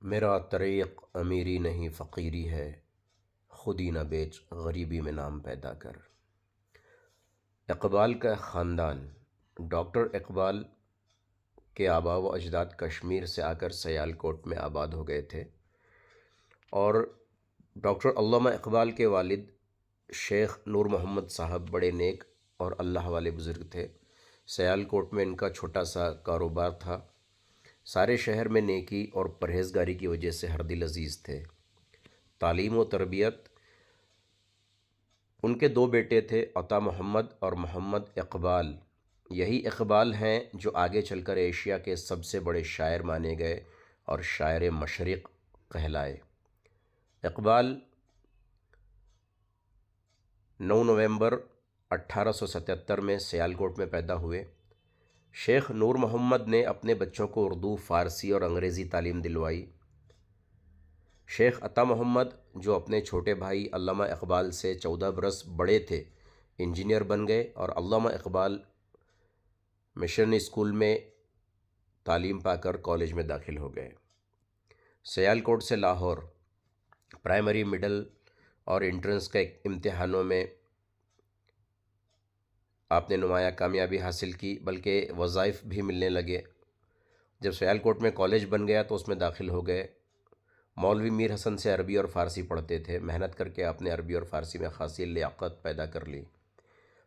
میرا طریق امیری نہیں فقیری ہے، خودی نہ بیچ غریبی میں نام پیدا کر۔ اقبال کا خاندان۔ ڈاکٹر اقبال کے آباء و اجداد کشمیر سے آ کر سیالکوٹ میں آباد ہو گئے تھے، اور ڈاکٹر علامہ اقبال کے والد شیخ نور محمد صاحب بڑے نیک اور اللہ والے بزرگ تھے۔ سیالکوٹ میں ان کا چھوٹا سا کاروبار تھا۔ سارے شہر میں نیکی اور پرہیزگاری کی وجہ سے ہر دل عزیز تھے۔ تعلیم و تربیت۔ ان کے دو بیٹے تھے، عطا محمد اور محمد اقبال۔ یہی اقبال ہیں جو آگے چل کر ایشیا کے سب سے بڑے شاعر مانے گئے اور شاعر مشرق کہلائے۔ اقبال 9 نومبر 1877 میں سیالکوٹ میں پیدا ہوئے۔ شیخ نور محمد نے اپنے بچوں کو اردو، فارسی اور انگریزی تعلیم دلوائی۔ شیخ عطا محمد، جو اپنے چھوٹے بھائی علامہ اقبال سے 14 برس بڑے تھے، انجینئر بن گئے، اور علامہ اقبال مشن اسکول میں تعلیم پا کر کالج میں داخل ہو گئے۔ سیالکوٹ سے لاہور پرائمری، مڈل اور انٹرنس کے امتحانوں میں آپ نے نمایاں کامیابی حاصل کی، بلکہ وظائف بھی ملنے لگے۔ جب سیالکوٹ میں کالج بن گیا تو اس میں داخل ہو گئے۔ مولوی میر حسن سے عربی اور فارسی پڑھتے تھے۔ محنت کر کے آپ نے عربی اور فارسی میں خاصی لیاقت پیدا کر لی۔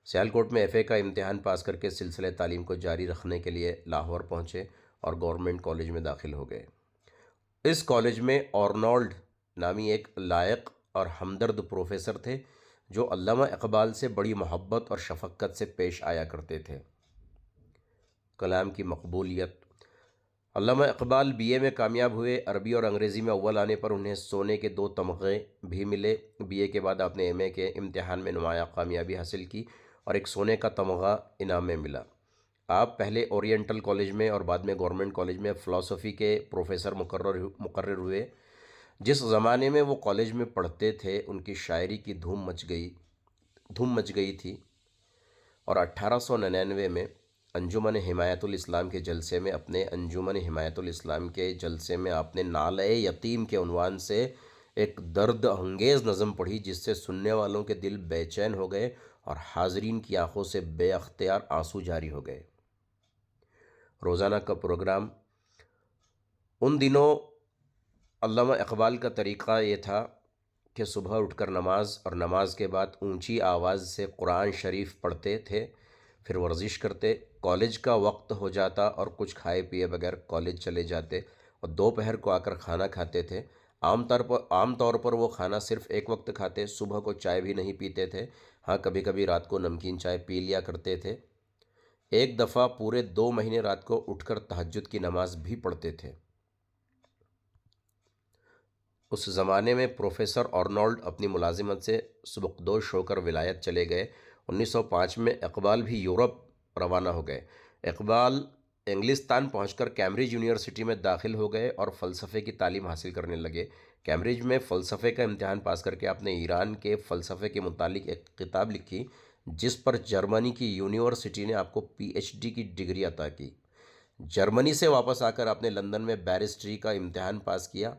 سیالکوٹ میں ایف اے کا امتحان پاس کر کے سلسلہ تعلیم کو جاری رکھنے کے لیے لاہور پہنچے اور گورنمنٹ کالج میں داخل ہو گئے۔ اس کالج میں آرنولڈ نامی ایک لائق اور ہمدرد پروفیسر تھے جو علامہ اقبال سے بڑی محبت اور شفقت سے پیش آیا کرتے تھے۔ کلام کی مقبولیت۔ علامہ اقبال بی اے میں کامیاب ہوئے۔ عربی اور انگریزی میں اول آنے پر انہیں سونے کے 2 تمغے بھی ملے۔ بی اے کے بعد آپ نے ایم اے کے امتحان میں نمایاں کامیابی حاصل کی اور ایک سونے کا تمغہ انعام میں ملا۔ آپ پہلے اورینٹل کالج میں اور بعد میں گورنمنٹ کالج میں فلسفی کے پروفیسر مقرر ہوئے۔ جس زمانے میں وہ کالج میں پڑھتے تھے ان کی شاعری کی دھوم مچ گئی تھی، اور 1899 میں انجمن حمایت الاسلام کے جلسے میں آپ نے نالہ یتیم کے عنوان سے ایک درد انگیز نظم پڑھی، جس سے سننے والوں کے دل بے چین ہو گئے اور حاضرین کی آنکھوں سے بے اختیار آنسو جاری ہو گئے۔ روزانہ کا پروگرام۔ ان دنوں علامہ اقبال کا طریقہ یہ تھا کہ صبح اٹھ کر نماز، اور نماز کے بعد اونچی آواز سے قرآن شریف پڑھتے تھے، پھر ورزش کرتے، کالج کا وقت ہو جاتا اور کچھ کھائے پیے بغیر کالج چلے جاتے، اور دوپہر کو آ کر کھانا کھاتے تھے۔ عام طور پر وہ کھانا صرف ایک وقت کھاتے، صبح کو چائے بھی نہیں پیتے تھے۔ ہاں، کبھی کبھی رات کو نمکین چائے پی لیا کرتے تھے۔ ایک دفعہ پورے 2 مہینے رات کو اٹھ کر تہجد کی نماز بھی پڑھتے تھے۔ اس زمانے میں پروفیسر آرنولڈ اپنی ملازمت سے سبکدوش ہو کر ولایت چلے گئے۔ 1905 میں اقبال بھی یورپ روانہ ہو گئے۔ اقبال انگلستان پہنچ کر کیمبرج یونیورسٹی میں داخل ہو گئے اور فلسفے کی تعلیم حاصل کرنے لگے۔ کیمبرج میں فلسفے کا امتحان پاس کر کے آپ نے ایران کے فلسفے کے متعلق ایک کتاب لکھی، جس پر جرمنی کی یونیورسٹی نے آپ کو پی ایچ ڈی کی ڈگری عطا کی۔ جرمنی سے واپس آ کر آپ نے لندن میں بیرسٹری کا امتحان پاس کیا۔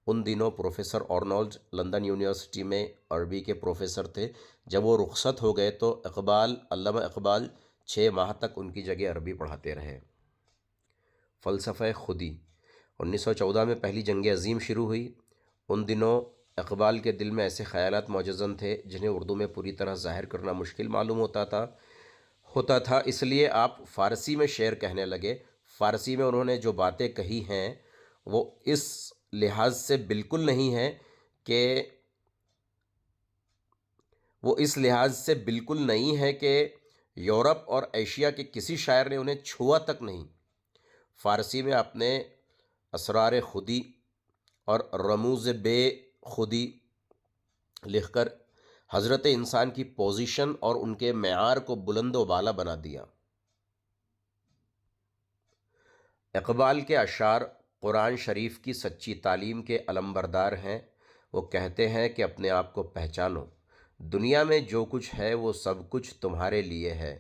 ان دنوں پروفیسر آرنولڈ لندن یونیورسٹی میں عربی کے پروفیسر تھے۔ جب وہ رخصت ہو گئے تو علامہ اقبال 6 ماہ تک ان کی جگہ عربی پڑھاتے رہے۔ فلسفہ خودی۔ 1914 میں پہلی جنگ عظیم شروع ہوئی۔ ان دنوں اقبال کے دل میں ایسے خیالات موجزن تھے جنہیں اردو میں پوری طرح ظاہر کرنا مشکل معلوم ہوتا تھا، اس لیے آپ فارسی میں شعر کہنے لگے۔ فارسی میں انہوں نے جو باتیں کہی ہیں وہ اس لحاظ سے بالکل نہیں ہے کہ یورپ اور ایشیا کے کسی شاعر نے انہیں چھوا تک نہیں۔ فارسی میں آپ نے اسرار خودی اور رموز بے خودی لکھ کر حضرت انسان کی پوزیشن اور ان کے معیار کو بلند و بالا بنا دیا۔ اقبال کے اشعار قرآن شریف کی سچی تعلیم کے علمبردار ہیں۔ وہ کہتے ہیں کہ اپنے آپ کو پہچانو، دنیا میں جو کچھ ہے وہ سب کچھ تمہارے لیے ہے،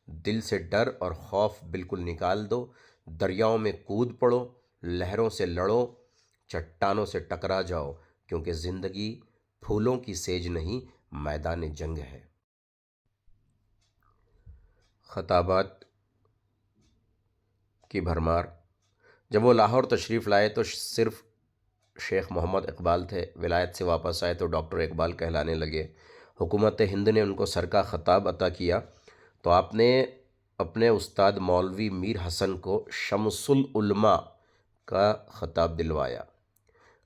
دل سے ڈر اور خوف بالکل نکال دو، دریاؤں میں کود پڑو، لہروں سے لڑو، چٹانوں سے ٹکرا جاؤ، کیونکہ زندگی پھولوں کی سیج نہیں، میدان جنگ ہے۔ خطابات کی بھرمار۔ جب وہ لاہور تشریف لائے تو صرف شیخ محمد اقبال تھے، ولایت سے واپس آئے تو ڈاکٹر اقبال کہلانے لگے۔ حکومت ہند نے ان کو سر کا خطاب عطا کیا تو آپ نے اپنے استاد مولوی میر حسن کو شمس العلماء کا خطاب دلوایا،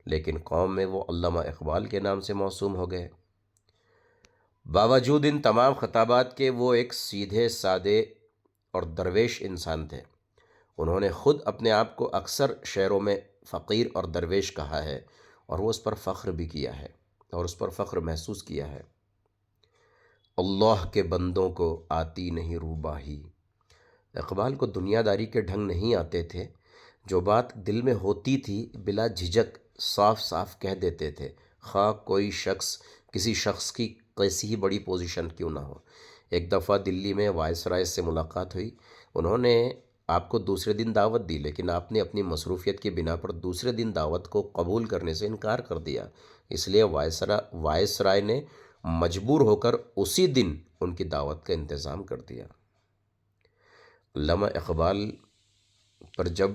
لیکن قوم میں وہ علامہ اقبال کے نام سے موسوم ہو گئے۔ باوجود ان تمام خطابات کے وہ ایک سیدھے سادے اور درویش انسان تھے۔ انہوں نے خود اپنے آپ کو اکثر شعروں میں فقیر اور درویش کہا ہے، اور وہ اس پر فخر بھی کیا ہے اور اس پر فخر محسوس کیا ہے۔ اللہ کے بندوں کو آتی نہیں روباہی۔ اقبال کو دنیا داری کے ڈھنگ نہیں آتے تھے، جو بات دل میں ہوتی تھی بلا جھجک صاف صاف کہہ دیتے تھے، خواہ کوئی شخص کسی شخص کی کیسی ہی بڑی پوزیشن کیوں نہ ہو۔ ایک دفعہ دلی میں وائس رائے سے ملاقات ہوئی، انہوں نے آپ کو دوسرے دن دعوت دی، لیکن آپ نے اپنی مصروفیت کی بنا پر دوسرے دن دعوت کو قبول کرنے سے انکار کر دیا۔ اس لیے وائس رائے نے مجبور ہو کر اسی دن ان کی دعوت کا انتظام کر دیا۔ علامہ اقبال پر جب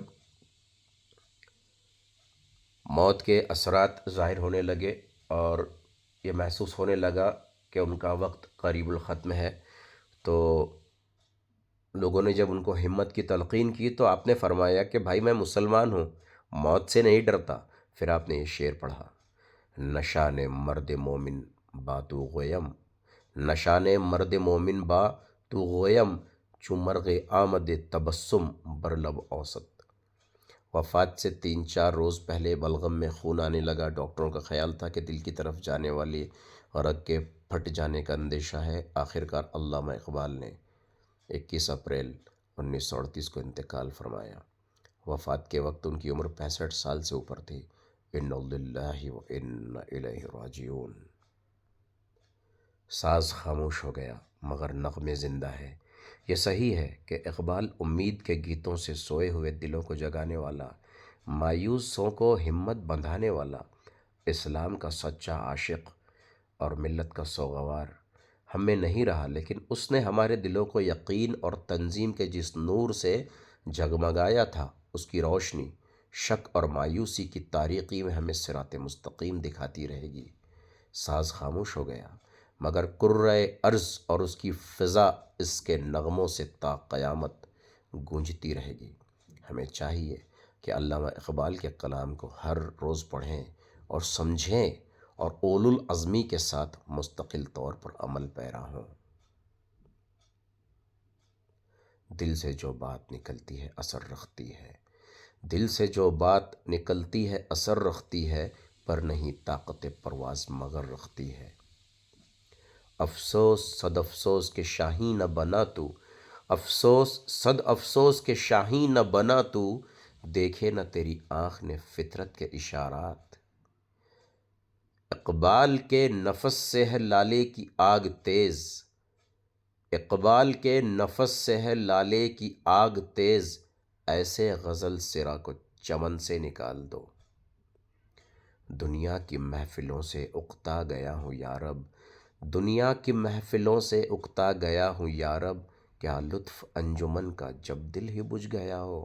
موت کے اثرات ظاہر ہونے لگے اور یہ محسوس ہونے لگا کہ ان کا وقت قریب الختم ہے، تو لوگوں نے جب ان کو ہمت کی تلقین کی تو آپ نے فرمایا کہ بھائی میں مسلمان ہوں، موت سے نہیں ڈرتا۔ پھر آپ نے یہ شعر پڑھا: نشان مرد مومن با تو غیم، نشان مرد مومن با تو غیم، چو مرغ آمد تبسم بر لب اوسط۔ وفات سے 3-4 روز پہلے بلغم میں خون آنے لگا۔ ڈاکٹروں کا خیال تھا کہ دل کی طرف جانے والی رگ کے پھٹ جانے کا اندیشہ ہے۔ آخرکار علامہ اقبال نے 21 اپریل 1938 کو انتقال فرمایا۔ وفات کے وقت ان کی عمر 65 سال سے اوپر تھی۔ انا للہ و انا الیہ راجعون۔ ساز خاموش ہو گیا مگر نغمے زندہ ہے۔ یہ صحیح ہے کہ اقبال امید کے گیتوں سے سوئے ہوئے دلوں کو جگانے والا، مایوسوں کو ہمت بندھانے والا، اسلام کا سچا عاشق اور ملت کا سوگوار ہم میں نہیں رہا، لیکن اس نے ہمارے دلوں کو یقین اور تنظیم کے جس نور سے جگمگایا تھا، اس کی روشنی شک اور مایوسی کی تاریکی میں ہمیں صراط مستقیم دکھاتی رہے گی۔ ساز خاموش ہو گیا مگر کرۂ ارض اور اس کی فضا اس کے نغموں سے تا قیامت گونجتی رہے گی۔ ہمیں چاہیے کہ علامہ اقبال کے کلام کو ہر روز پڑھیں اور سمجھیں اور اولو العزمی کے ساتھ مستقل طور پر عمل پیرا ہوں۔ دل سے جو بات نکلتی ہے اثر رکھتی ہے، دل سے جو بات نکلتی ہے اثر رکھتی ہے، پر نہیں طاقت پرواز مگر رکھتی ہے۔ افسوس صد افسوس کہ شاہین نہ بنا تو، افسوس صد افسوس کہ شاہین نہ بنا تو، دیکھے نہ تیری آنکھ نے فطرت کے اشارات۔ اقبال کے نفس سے ہے لالے کی آگ تیز، اقبال کے نفس سے ہے لالے کی آگ تیز، ایسے غزل سرا کو چمن سے نکال دو۔ دنیا کی محفلوں سے اکتا گیا ہوں یارب، دنیا کی محفلوں سے اکتا گیا ہوں یارب، کیا لطف انجمن کا جب دل ہی بجھ گیا ہو۔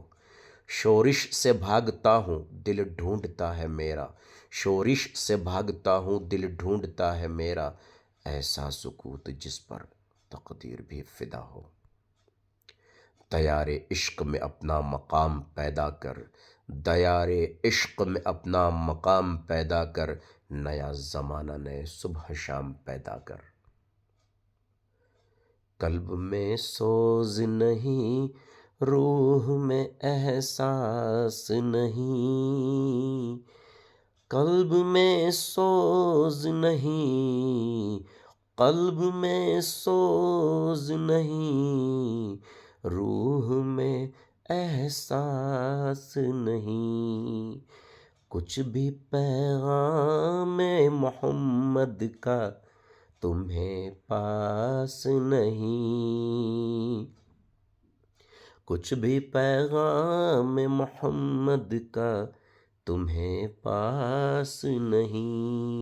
شورش سے بھاگتا ہوں دل ڈھونڈتا ہے میرا، شورش سے بھاگتا ہوں دل ڈھونڈتا ہے میرا، ایسا سکوت جس پر تقدیر بھی فدا ہو۔ دیار عشق میں اپنا مقام پیدا کر، دیار عشق میں اپنا مقام پیدا کر، نیا زمانہ نئے صبح شام پیدا کر۔ قلب میں سوز نہیں، روح میں احساس نہیں، قلب میں سوز نہیں، قلب میں سوز نہیں، روح میں احساس نہیں، کچھ بھی پیغام محمد کا تمہیں پاس نہیں، کچھ بھی پیغام محمد کا تمہیں پاس نہیں